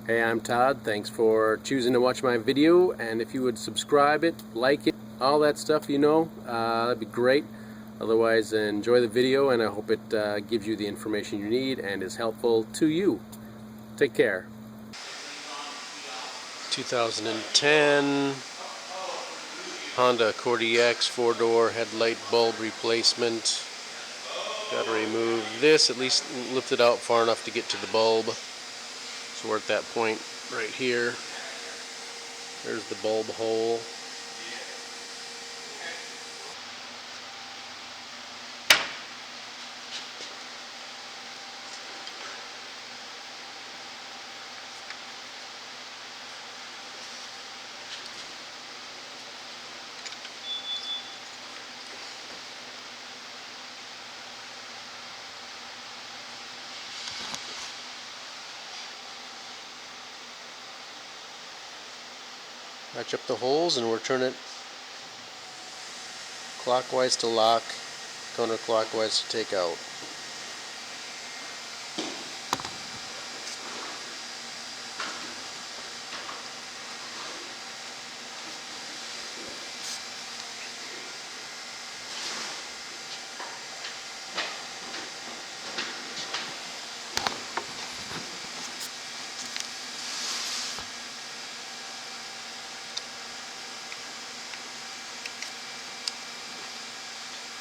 Hey, I'm Todd. Thanks for choosing to watch my video, and if you would subscribe it, like it, all that stuff, that'd be great. Otherwise, enjoy the video, and I hope it gives you the information you need and is helpful to you. Take care. 2010 Honda Accord EX 4-door headlight bulb replacement. Got to remove this, at least lift it out far enough to get to the bulb. So we're at that point right here. There's the bulb hole. Match up the holes and we'll turn it clockwise to lock, counterclockwise to take out.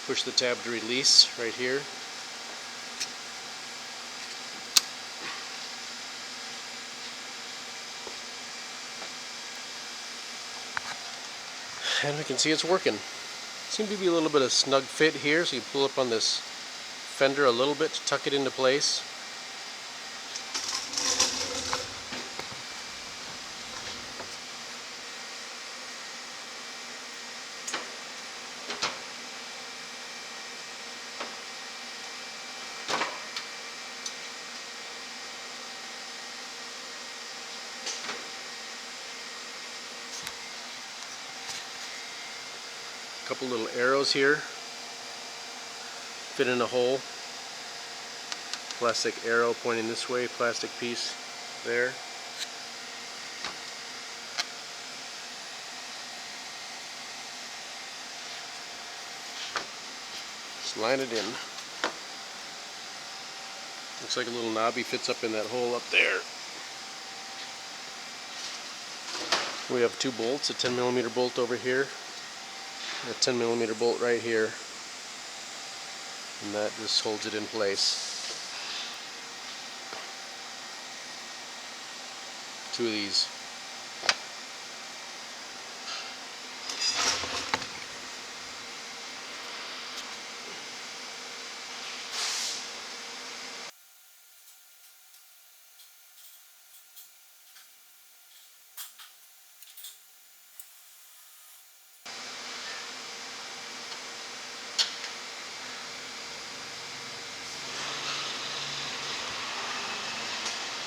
Push the tab to release right here. And we can see it's working. Seems to be a little bit of snug fit here, so you pull up on this fender a little bit to tuck it into place. Couple little arrows here fit in a hole. Plastic arrow pointing this way, plastic piece there. Just line it in. Looks like a little knobby fits up in that hole up there. We have two bolts, a 10mm bolt over here, a 10mm bolt right here, and that just holds it in place. Two of these.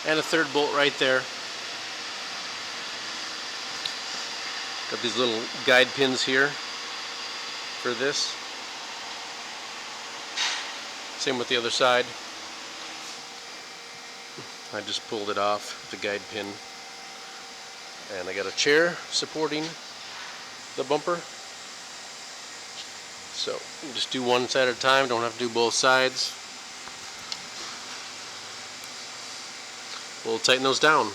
And a third bolt right there. Got these little guide pins here for this. Same with the other side. I just pulled it off, the guide pin. And I got a chair supporting the bumper. So you just do one side at a time, don't have to do both sides. We'll tighten those down.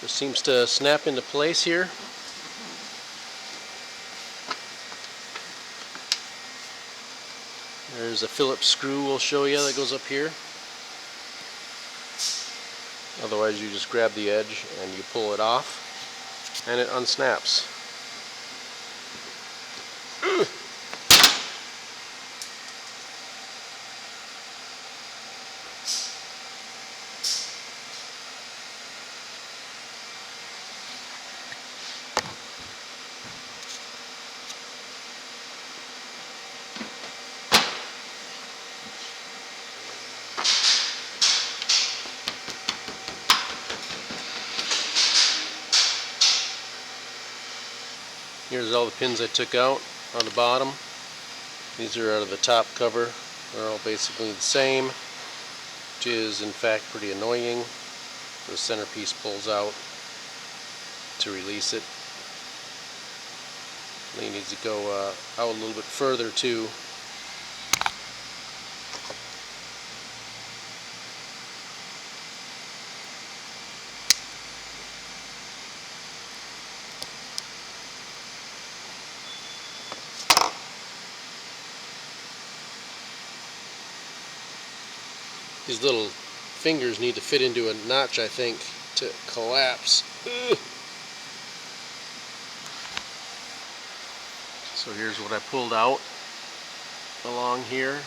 Just seems to snap into place here. There's a Phillips screw we'll show you that goes up here. Otherwise you just grab the edge and you pull it off and it unsnaps. Here's all the pins I took out on the bottom. These are out of the top cover. They're all basically the same, which is in fact pretty annoying. The centerpiece pulls out to release it. I think it needs to go out a little bit further too. These little fingers need to fit into a notch, I think, to collapse. Ugh. So here's what I pulled out along here.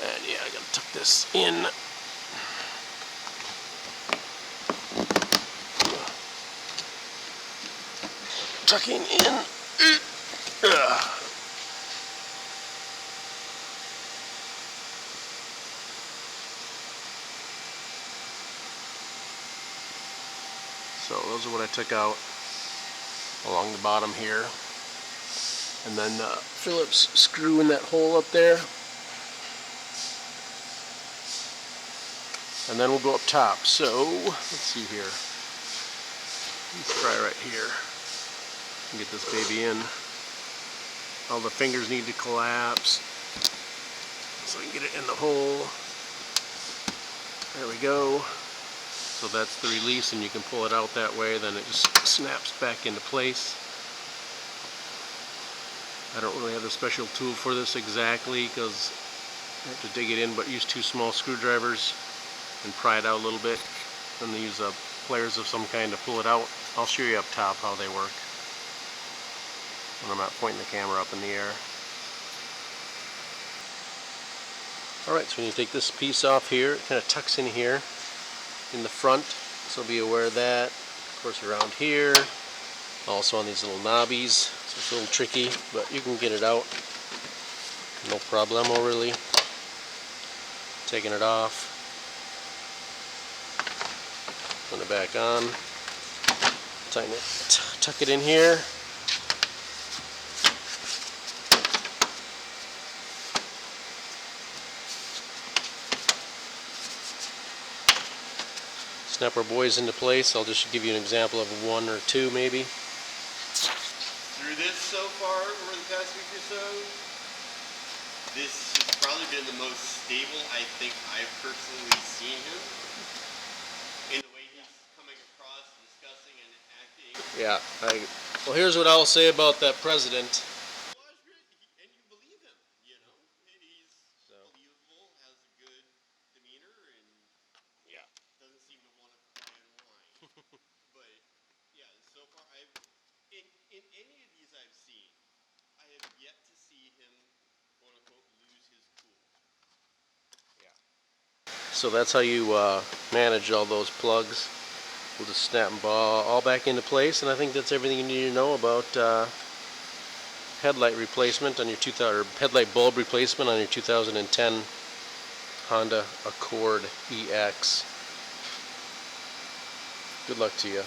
And yeah, I gotta tuck this in. Tucking in. So those are what I took out along the bottom here. And then Phillips screw in that hole up there. And then we'll go up top. So let's see here. Let's try right here. Get this baby in. All the fingers need to collapse so we can get it in the hole. There we go. So that's the release, and you can pull it out that way, then it just snaps back into place. I don't really have a special tool for this exactly because I have to dig it in, but use 2 small screwdrivers and pry it out a little bit, and use pliers of some kind to pull it out. I'll show you up top how they work when I'm not pointing the camera up in the air. Alright, so when you take this piece off here, it kind of tucks in here in the front, so be aware of that. Of course, around here, also on these little knobbies, so it's a little tricky, but you can get it out. No problemo really. Taking it off, put it back on, tighten it, tuck it in here. Snap our boys into place. I'll just give you an example of 1 or 2 maybe. Through this so far over the past week or so, this has probably been the most stable I think I've personally seen him in the way he's coming across, discussing and acting. Yeah. Well, here's what I'll say about that president. And you believe him, you know? He's believable, has a good demeanor, and Yeah. doesn't seem to want to cry and whine. But yeah, so far in any of these I've seen, I have yet to see him quote unquote lose his cool. Yeah. So that's how you manage all those plugs. We'll just snap them all back into place, and I think that's everything you need to know about headlight replacement on your headlight bulb replacement on your 2010 Honda Accord EX. Good luck to you.